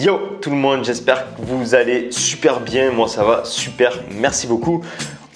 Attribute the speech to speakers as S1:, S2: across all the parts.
S1: Yo tout le monde, j'espère que vous allez super bien, moi ça va super, merci beaucoup.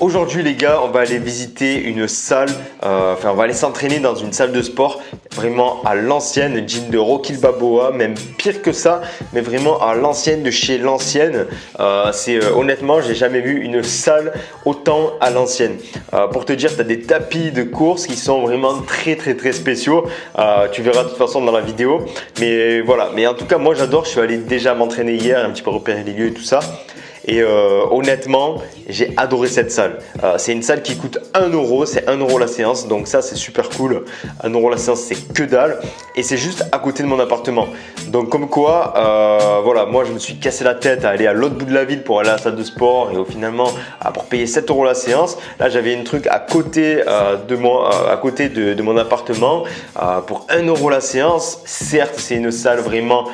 S1: Aujourd'hui les gars, on va aller visiter une salle, on va aller s'entraîner dans une salle de sport vraiment à l'ancienne, gym de Rocky Balboa, même pire que ça, mais vraiment à l'ancienne de chez l'ancienne. Honnêtement, j'ai jamais vu une salle autant à l'ancienne. Pour te dire, tu as des tapis de course qui sont vraiment très spéciaux. Tu verras de toute façon dans la vidéo. Mais voilà, mais en tout cas moi j'adore, je suis allé déjà m'entraîner hier, un petit peu repérer les lieux et tout ça. Et honnêtement, j'ai adoré cette salle. C'est une salle qui coûte 1 euro, c'est 1 euro la séance, donc ça c'est super cool. 1 euro la séance, c'est que dalle. Et c'est juste à côté de mon appartement. Donc comme quoi, voilà, moi je me suis cassé la tête à aller à l'autre bout de la ville pour aller à la salle de sport et finalement pour payer 7 euros la séance. Là j'avais une truc à côté de moi, à côté de mon appartement pour 1 euro la séance. Certes, c'est une salle vraiment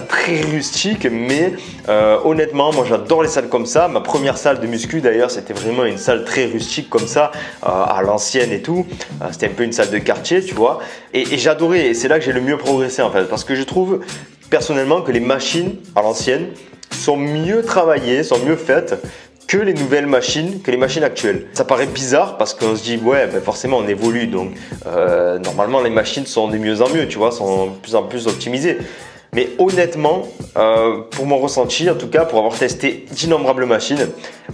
S1: très rustique, mais honnêtement, moi j'adore les salles comme ça. Ma première salle de muscu d'ailleurs, c'était vraiment une salle très rustique comme ça, à l'ancienne et tout. C'était un peu une salle de quartier, tu vois. Et j'adorais, et c'est là que j'ai le mieux progressé en fait, parce que je trouve personnellement que les machines à l'ancienne sont mieux travaillées, sont mieux faites que les nouvelles machines, que les machines actuelles. Ça paraît bizarre parce qu'on se dit ouais, ben forcément on évolue, donc normalement les machines sont de mieux en mieux, tu vois, sont de plus en plus optimisées. Mais honnêtement, pour mon ressenti, en tout cas pour avoir testé d'innombrables machines,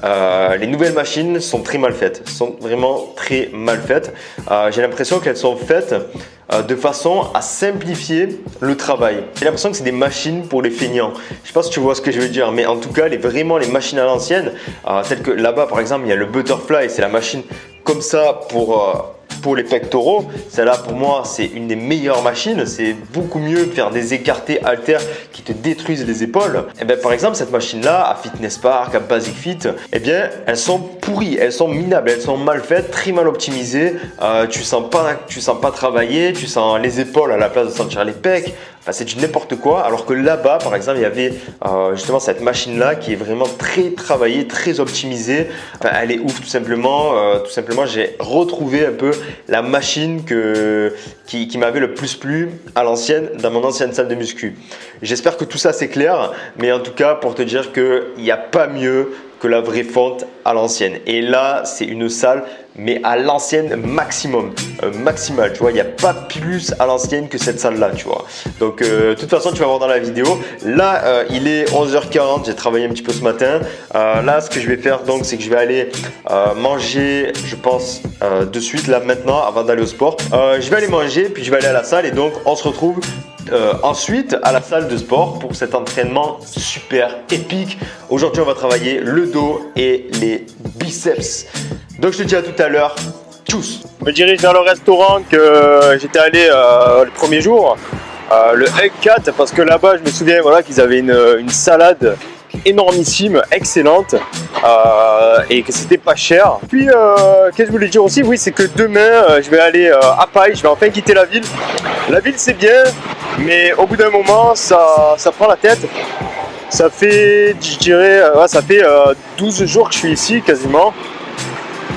S1: les nouvelles machines sont très mal faites, sont vraiment très mal faites. J'ai l'impression qu'elles sont faites de façon à simplifier le travail. J'ai l'impression que c'est des machines pour les feignants. Je sais pas si tu vois ce que je veux dire, mais en tout cas, vraiment les machines à l'ancienne, telles que là-bas par exemple, il y a le Butterfly, c'est la machine comme ça pour les pectoraux. Celle-là pour moi c'est une des meilleures machines, c'est beaucoup mieux que faire des écartés haltères qui te détruisent les épaules. Et bien par exemple cette machine là à Fitness Park, à Basic Fit, et bien elles sont pourries, elles sont minables, elles sont mal faites, très mal optimisées. Tu sens pas travailler, tu sens les épaules à la place de sentir les pecs. Enfin, c'est du n'importe quoi, alors que là-bas par exemple il y avait justement cette machine là qui est vraiment très travaillée, très optimisée. Enfin, elle est ouf tout simplement j'ai retrouvé un peu la machine qui m'avait le plus plu à l'ancienne, dans mon ancienne salle de muscu. J'espère que tout ça c'est clair, mais en tout cas pour te dire qu'il n'y a pas mieux que la vraie fonte à l'ancienne. Et là c'est une salle mais à l'ancienne maximum, maximal, tu vois, il n'y a pas plus à l'ancienne que cette salle là, tu vois. Donc de toute façon tu vas voir dans la vidéo. Là il est 11h40, j'ai travaillé un petit peu ce matin. Là ce que je vais faire donc c'est que je vais aller manger, je pense de suite là maintenant avant d'aller au sport. Je vais aller manger puis je vais aller à la salle et donc on se retrouve ensuite à la salle de sport pour cet entraînement super épique. Aujourd'hui on va travailler le dos et les biceps. Donc je te dis à tout à l'heure. Tchuss. Je me dirige vers le restaurant que j'étais allé le premier jour, le Egg Cat, parce que là-bas je me souviens voilà, qu'ils avaient une salade énormissime, excellente, et que c'était pas cher. Puis qu'est-ce que je voulais dire aussi, oui, c'est que demain je vais aller à Paille, je vais enfin quitter la ville. La ville c'est bien, mais au bout d'un moment ça prend la tête. Ça fait, je dirais, ça fait 12 jours que je suis ici quasiment.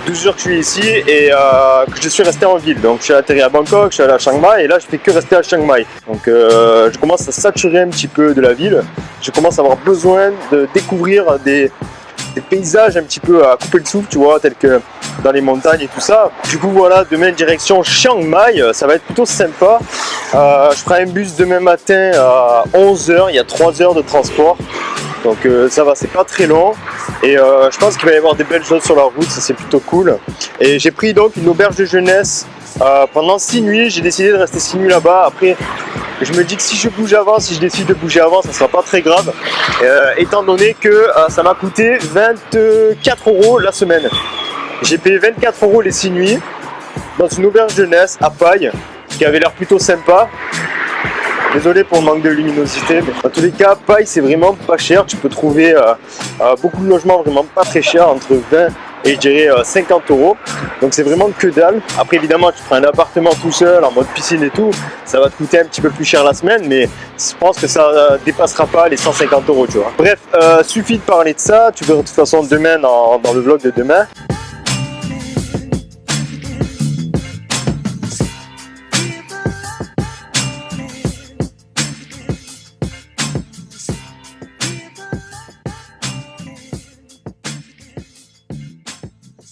S1: 12 jours que je suis ici et que je suis resté en ville. Donc je suis atterri à Bangkok, je suis allé à Chiang Mai et là je fais que rester à Chiang Mai. Donc je commence à saturer un petit peu de la ville. Je commence à avoir besoin de découvrir des paysages un petit peu à couper le souffle, tu vois, tels que dans les montagnes et tout ça. Du coup voilà, demain direction Chiang Mai, ça va être plutôt sympa. Je ferai un bus demain matin à 11h, il y a 3 heures de transport. Donc ça va, c'est pas très long et je pense qu'il va y avoir des belles choses sur la route, ça c'est plutôt cool. Et j'ai pris donc une auberge de jeunesse pendant 6 nuits, j'ai décidé de rester 6 nuits là-bas. Après je me dis que si je bouge avant, si je décide de bouger avant, ça sera pas très grave, étant donné que ça m'a coûté 24 euros la semaine. J'ai payé 24 euros les 6 nuits dans une auberge de jeunesse à Paille qui avait l'air plutôt sympa. Désolé pour le manque de luminosité, mais en tous les cas, Paille c'est vraiment pas cher. Tu peux trouver beaucoup de logements vraiment pas très chers, entre 20 et je dirais 50 euros. Donc c'est vraiment que dalle. Après évidemment, tu prends un appartement tout seul en mode piscine et tout, ça va te coûter un petit peu plus cher la semaine, mais je pense que ça dépassera pas les 150 euros, tu vois. Bref, suffit de parler de ça. Tu verras de toute façon demain dans le vlog de demain.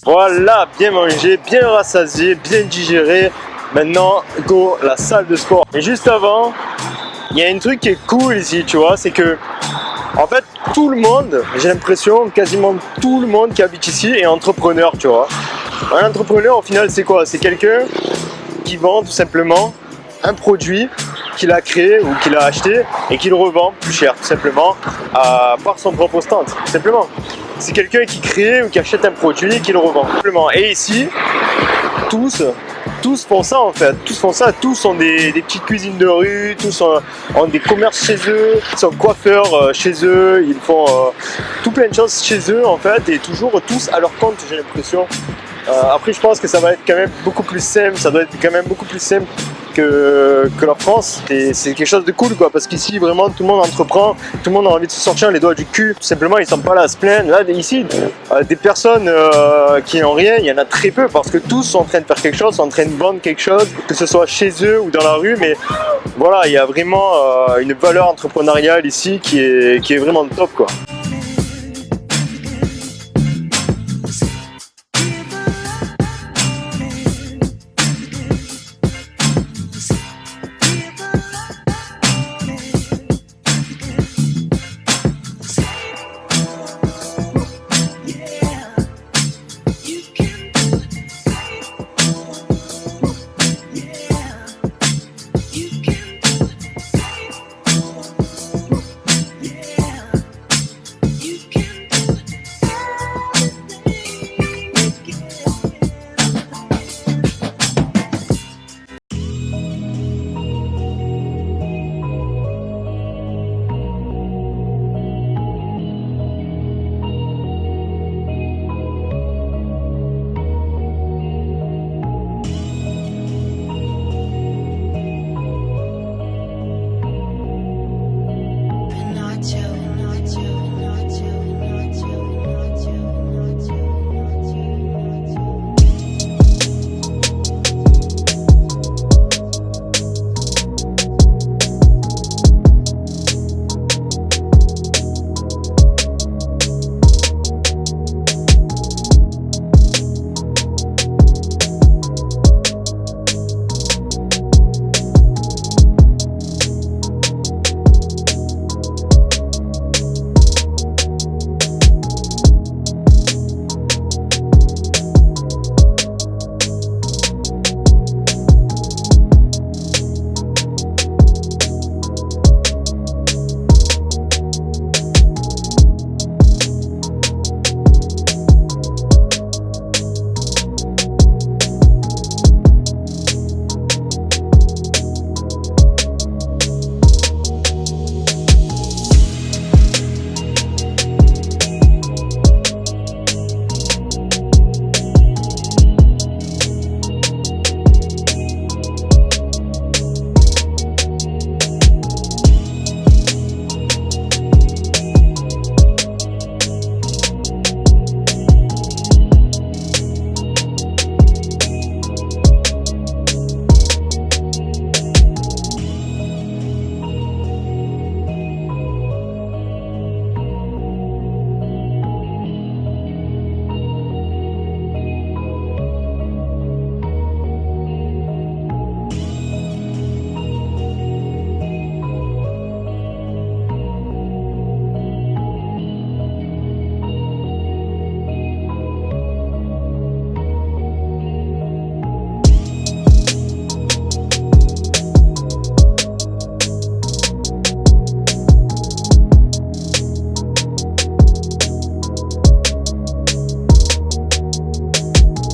S1: Voilà, bien mangé, bien rassasié, bien digéré. Maintenant, go, la salle de sport. Et juste avant, il y a un truc qui est cool ici, tu vois, c'est que en fait, tout le monde, j'ai l'impression, quasiment tout le monde qui habite ici est entrepreneur, tu vois. Un entrepreneur, au final, c'est quoi? C'est quelqu'un qui vend tout simplement un produit qu'il a créé ou qu'il a acheté et qu'il revend plus cher, tout simplement, par son propre stand, tout simplement. C'est quelqu'un qui crée ou qui achète un produit et qui le revend, tout simplement. Et ici, tous font ça en fait, tous font ça, tous ont des petites cuisines de rue, tous ont des commerces chez eux, ils sont coiffeurs chez eux, ils font tout plein de choses chez eux en fait, et toujours tous à leur compte, j'ai l'impression. Après je pense que ça va être quand même beaucoup plus simple, ça doit être quand même beaucoup plus simple que la France. C'est quelque chose de cool quoi, parce qu'ici vraiment tout le monde entreprend, tout le monde a envie de se sortir les doigts du cul, tout simplement ils sont pas là à se plaindre. Là ici, des personnes qui n'ont rien, il y en a très peu parce que tous sont en train de faire quelque chose, sont en train de vendre quelque chose, que ce soit chez eux ou dans la rue, mais voilà, il y a vraiment une valeur entrepreneuriale ici qui est vraiment top quoi.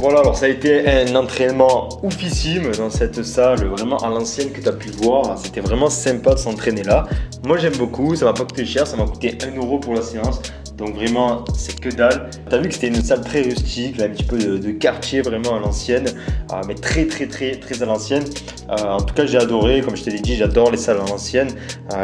S1: Voilà, alors ça a été un entraînement oufissime dans cette salle, vraiment à l'ancienne que tu as pu voir. C'était vraiment sympa de s'entraîner là. Moi j'aime beaucoup, ça m'a pas coûté cher, ça m'a coûté 1 € pour la séance. Donc vraiment, c'est que dalle. Tu as vu que c'était une salle très rustique, là, un petit peu de quartier vraiment à l'ancienne, mais très à l'ancienne. En tout cas, j'ai adoré, comme je te l'ai dit, j'adore les salles à l'ancienne.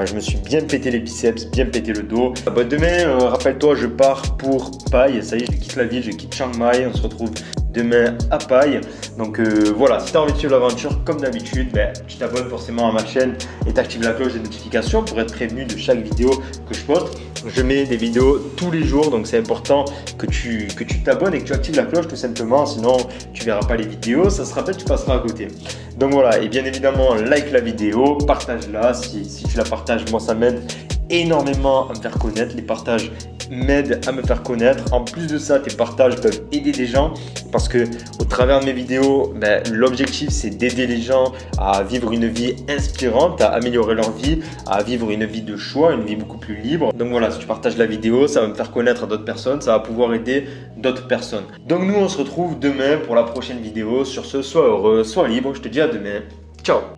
S1: Je me suis bien pété les biceps, bien pété le dos. Demain, rappelle-toi, je pars pour Pai. Ça y est, je quitte la ville, je quitte Chiang Mai. On se retrouve demain à Pai. Donc voilà, si tu as envie de suivre l'aventure comme d'habitude, tu t'abonnes forcément à ma chaîne et tu actives la cloche des notifications pour être prévenu de chaque vidéo que je poste. Je mets des vidéos tous les jours, donc c'est important que tu t'abonnes et que tu actives la cloche tout simplement, sinon tu verras pas les vidéos, ça se rappelle, tu passeras à côté. Donc voilà, et bien évidemment, like la vidéo, partage-la, si tu la partages, moi ça m'aide énormément à me faire connaître, les partages m'aident à me faire connaître. En plus de ça, tes partages peuvent aider des gens parce que au travers de mes vidéos, l'objectif c'est d'aider les gens à vivre une vie inspirante, à améliorer leur vie, à vivre une vie de choix, une vie beaucoup plus libre. Donc voilà, si tu partages la vidéo, ça va me faire connaître à d'autres personnes, ça va pouvoir aider d'autres personnes. Donc nous, on se retrouve demain pour la prochaine vidéo. Sur ce, sois heureux, sois libre, je te dis à demain. Ciao!